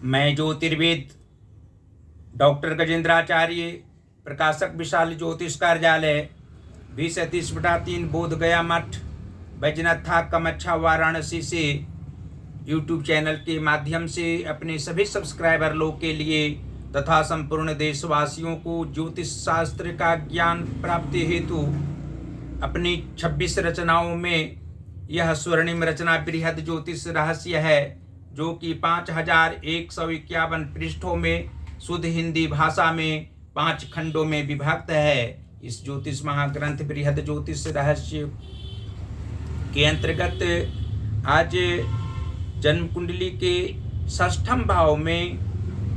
मैं ज्योतिर्वेद डॉक्टर गजेंद्राचार्य, प्रकाशक विशाल ज्योतिष कार्यालय 20-30/3 बोध गया मठ, बैजनाथ कामाख्या वाराणसी से यूट्यूब चैनल के माध्यम से अपने सभी सब्सक्राइबर लोग के लिए तथा संपूर्ण देशवासियों को ज्योतिष शास्त्र का ज्ञान प्राप्ति हेतु अपनी 26 रचनाओं में यह स्वर्णिम रचना बृहद ज्योतिष रहस्य है, जो कि 5151 पृष्ठों में शुद्ध हिंदी भाषा में 5 खंडों में विभक्त है। इस ज्योतिष महाग्रंथ बृहद ज्योतिष रहस्य के अंतर्गत आज जन्म कुंडली के 6ठम भाव में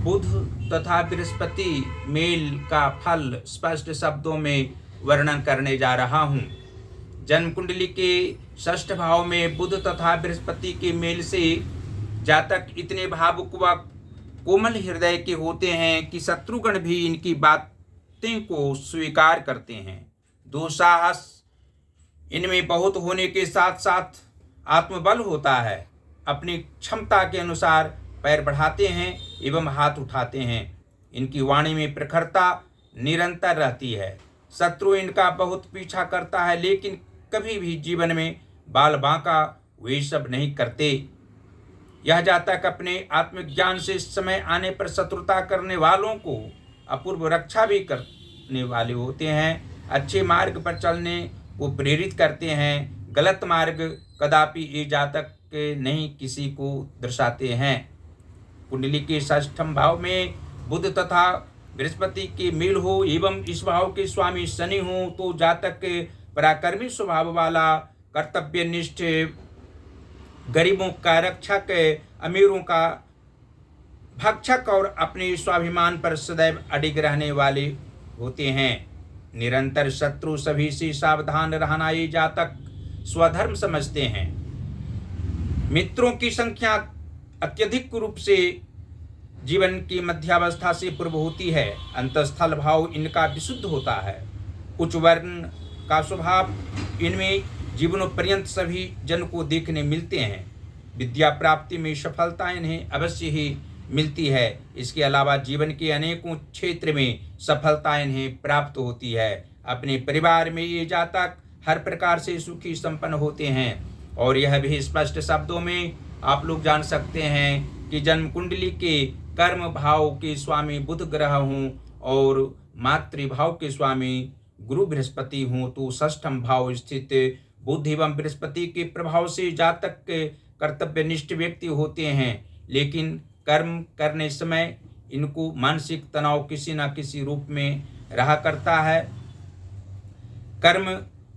बुध तथा बृहस्पति मेल का फल स्पष्ट शब्दों में वर्णन करने जा रहा हूँ। जन्म कुंडली के 6ठ भाव में बुध तथा बृहस्पति के मेल से जातक इतने भावुक व कोमल हृदय के होते हैं कि शत्रुगण भी इनकी बातें को स्वीकार करते हैं। दुस्साहस इनमें बहुत होने के साथ साथ आत्मबल होता है। अपनी क्षमता के अनुसार पैर बढ़ाते हैं एवं हाथ उठाते हैं। इनकी वाणी में प्रखरता निरंतर रहती है। शत्रु इनका बहुत पीछा करता है, लेकिन कभी भी जीवन में बाल बांका वे सब नहीं करते। यह जातक अपने आत्मज्ञान से समय आने पर शत्रुता करने वालों को अपूर्व रक्षा भी करने वाले होते हैं। अच्छे मार्ग पर चलने को प्रेरित करते हैं। गलत मार्ग कदापि ये जातक के नहीं किसी को दर्शाते हैं। कुंडली के 6ठम भाव में बुध तथा बृहस्पति के मेल हो एवं इस भाव के स्वामी शनि हो तो जातक के पराक्रमी स्वभाव वाला, कर्तव्यनिष्ठ, गरीबों का रक्षक, अमीरों का भक्षक और अपने स्वाभिमान पर सदैव अडिग रहने वाले होते हैं। निरंतर शत्रु सभी से सावधान रहना ये जातक स्वधर्म समझते हैं। मित्रों की संख्या अत्यधिक रूप से जीवन की मध्यावस्था से पूर्व होती है। अंतस्थल भाव इनका विशुद्ध होता है। उच्च वर्ण का स्वभाव इनमें जीवनों पर्यंत सभी जन को देखने मिलते हैं। विद्या प्राप्ति में सफलता इन्हें अवश्य ही मिलती है। इसके अलावा जीवन के अनेकों क्षेत्र में सफलता इन्हें प्राप्त होती है। अपने परिवार में ये जातक हर प्रकार से सुखी संपन्न होते हैं। और यह भी स्पष्ट शब्दों में आप लोग जान सकते हैं कि जन्म कुंडली के कर्म भाव के स्वामी बुध ग्रह हों और मातृभाव के स्वामी गुरु बृहस्पति हों तो 6ठम भाव स्थित बुध एवं बृहस्पति के प्रभाव से जातक के कर्तव्यनिष्ठ व्यक्ति होते हैं। लेकिन कर्म करने समय इनको मानसिक तनाव किसी न किसी रूप में रहा करता है। कर्म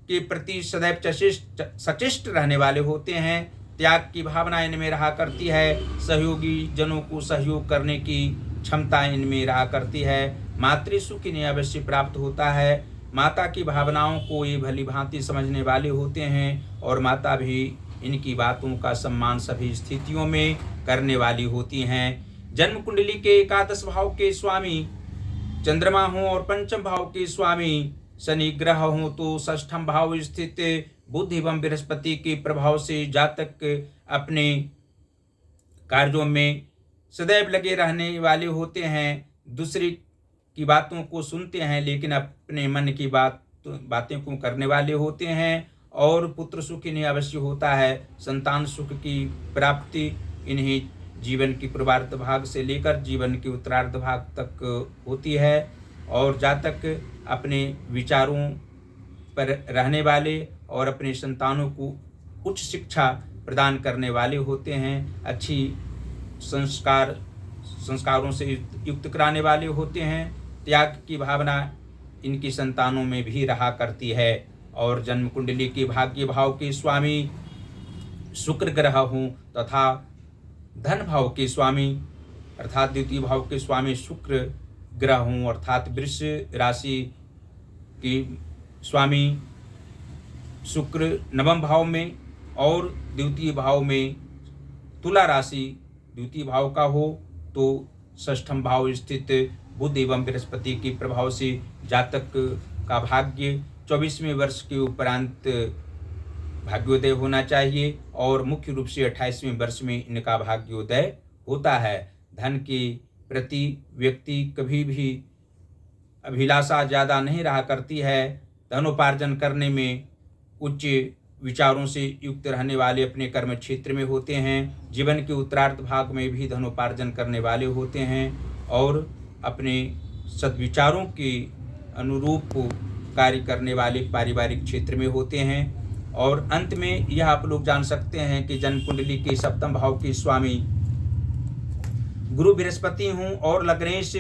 के प्रति सदैव सचेष्ट रहने वाले होते हैं। त्याग की भावना इनमें रहा करती है। सहयोगी जनों को सहयोग करने की क्षमता इनमें रहा करती है। मातृ सुख इन्हें अवश्य प्राप्त होता है। माता की भावनाओं को ये भली भांति समझने वाले होते हैं और माता भी इनकी बातों का सम्मान सभी स्थितियों में करने वाली होती हैं। जन्म कुंडली के 11 भाव के स्वामी चंद्रमा हों और 5म भाव के स्वामी शनि ग्रह हों तो 6ठम भाव स्थित बुध एवं बृहस्पति के प्रभाव से जातक अपने कार्यों में सदैव लगे रहने वाले होते हैं। दूसरी की बातों को सुनते हैं, लेकिन अपने मन की बातें को करने वाले होते हैं। और पुत्र सुख इन्हें अवश्य होता है। संतान सुख की प्राप्ति इन्हें जीवन की पूर्वार्ध भाग से लेकर जीवन के उत्तरार्ध भाग तक होती है। और जातक अपने विचारों पर रहने वाले और अपने संतानों को उच्च शिक्षा प्रदान करने वाले होते हैं। अच्छी संस्कारों से युक्त कराने वाले होते हैं। त्याग की भावना इनकी संतानों में भी रहा करती है। और जन्म कुंडली के भाग्य भाव के स्वामी शुक्र ग्रह हों तथा धन भाव के स्वामी अर्थात द्वितीय भाव के स्वामी शुक्र ग्रह हों अर्थात वृष राशि के स्वामी शुक्र 9वें भाव में और द्वितीय भाव में तुला राशि द्वितीय भाव का हो तो 6ठम भाव स्थित बुध एवं बृहस्पति के प्रभाव से जातक का भाग्य 24वें वर्ष के उपरांत भाग्योदय होना चाहिए और मुख्य रूप से 28वें वर्ष में इनका भाग्योदय होता है। धन के प्रति व्यक्ति कभी भी अभिलाषा ज़्यादा नहीं रहा करती है। धनोपार्जन करने में उच्च विचारों से युक्त रहने वाले अपने कर्म क्षेत्र में होते हैं। जीवन के उत्तरार्ध भाग में भी धनोपार्जन करने वाले होते हैं और अपने सद्विचारों के अनुरूप कार्य करने वाले पारिवारिक क्षेत्र में होते हैं। और अंत में यह आप लोग जान सकते हैं कि जन्म कुंडली के सप्तम भाव के स्वामी गुरु बृहस्पति हूँ और लग्नेश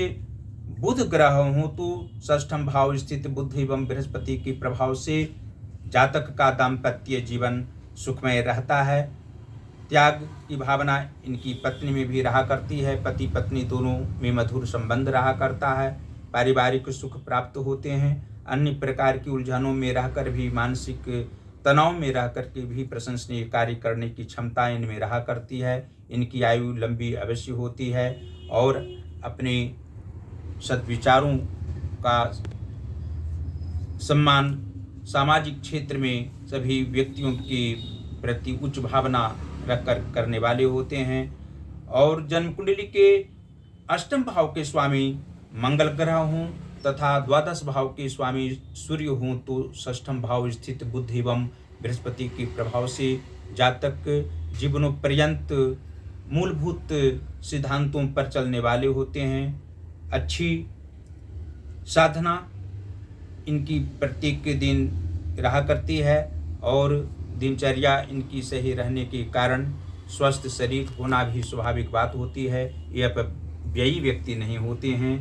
बुध ग्रह हूँ तो षष्ठम भाव स्थित बुध एवं बृहस्पति के प्रभाव से जातक का दाम्पत्य जीवन सुखमय रहता है। त्याग की भावना इनकी पत्नी में भी रहा करती है। पति पत्नी दोनों में मधुर संबंध रहा करता है। पारिवारिक सुख प्राप्त होते हैं। अन्य प्रकार की उलझनों में रहकर भी, मानसिक तनाव में रह कर के भी प्रशंसनीय कार्य करने की क्षमता इनमें रहा करती है। इनकी आयु लंबी अवश्य होती है और अपने सद्विचारों का सम्मान सामाजिक क्षेत्र में सभी व्यक्तियों के प्रति उच्च भावना रखकर करने वाले होते हैं। और जन्म कुंडली के अष्टम भाव के स्वामी मंगल ग्रह हों तथा द्वादश भाव के स्वामी सूर्य हों तो षष्ठम भाव स्थित बुध एवं बृहस्पति के प्रभाव से जातक जीवनोपर्यंत मूलभूत सिद्धांतों पर चलने वाले होते हैं। अच्छी साधना इनकी प्रत्येक दिन रहा करती है और दिनचर्या इनकी सही रहने के कारण स्वस्थ शरीर होना भी स्वाभाविक बात होती है। ये अपव्ययी व्यक्ति नहीं होते हैं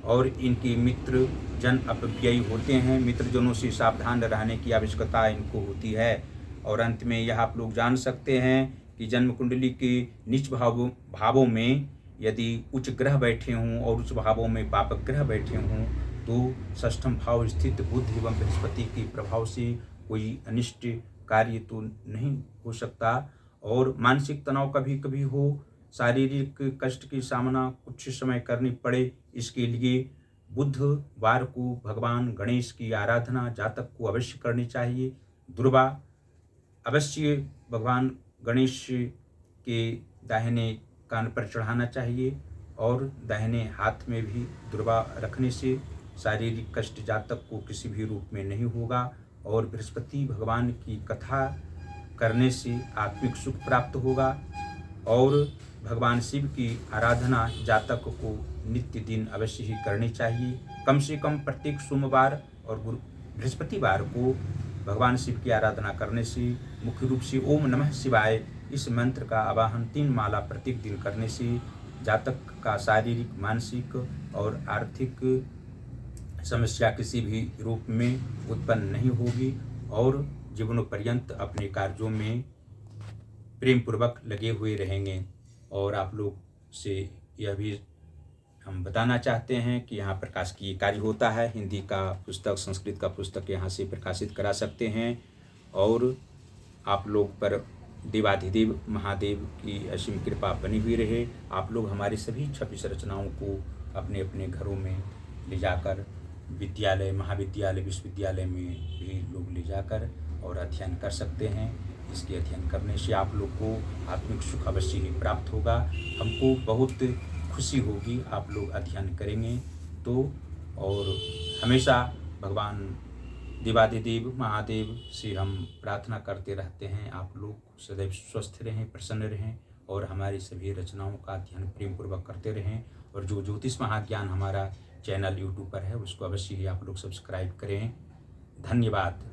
और इनके मित्र जन अपव्ययी होते हैं। मित्रजनों से सावधान रहने की आवश्यकता इनको होती है। और अंत में यह आप लोग जान सकते हैं कि जन्म कुंडली के नीच भावों में यदि उच्च ग्रह बैठे हों और उच्च भावों में पापक ग्रह बैठे हों तो षष्ठम भाव स्थित बुध एवं बृहस्पति के प्रभाव से कोई अनिष्ट कार्य तो नहीं हो सकता और मानसिक तनाव कभी कभी हो, शारीरिक कष्ट की सामना कुछ समय करनी पड़े। इसके लिए बुधवार को भगवान गणेश की आराधना जातक को अवश्य करनी चाहिए। दुर्वा अवश्य भगवान गणेश के दाहिने कान पर चढ़ाना चाहिए और दाहिने हाथ में भी दुर्वा रखने से शारीरिक कष्ट जातक को किसी भी रूप में नहीं होगा। और बृहस्पति भगवान की कथा करने से आत्मिक सुख प्राप्त होगा। और भगवान शिव की आराधना जातक को नित्य दिन अवश्य ही करनी चाहिए। कम से कम प्रत्येक सोमवार और बृहस्पतिवार को भगवान शिव की आराधना करने से मुख्य रूप से ओम नमः शिवाय इस मंत्र का आवाहन 3 माला प्रत्येक दिन करने से जातक का शारीरिक, मानसिक और आर्थिक समस्या किसी भी रूप में उत्पन्न नहीं होगी और जीवनोपर्यंत अपने कार्यों में प्रेम पूर्वक लगे हुए रहेंगे। और आप लोग से यह भी हम बताना चाहते हैं कि यहाँ प्रकाश की कार्य होता है। हिंदी का पुस्तक, संस्कृत का पुस्तक यहाँ से प्रकाशित करा सकते हैं और आप लोग पर देवाधिदेव महादेव की असीम कृपा बनी हुई रहे। आप लोग हमारी सभी 26 रचनाओं को अपने अपने घरों में ले जाकर विद्यालय, महाविद्यालय, विश्वविद्यालय में भी लोग ले जाकर और अध्ययन कर सकते हैं। इसके अध्ययन करने से आप लोग को आत्मिक सुख अवश्य ही प्राप्त होगा। हमको बहुत खुशी होगी आप लोग अध्ययन करेंगे तो। और हमेशा भगवान देवादिदेव महादेव से हम प्रार्थना करते रहते हैं आप लोग सदैव स्वस्थ रहें, प्रसन्न रहें और हमारी सभी रचनाओं का अध्ययन प्रेम पूर्वक करते रहें। और जो ज्योतिष महाज्ञान हमारा चैनल यूट्यूब पर है उसको अवश्य ही आप लोग सब्सक्राइब करें। धन्यवाद।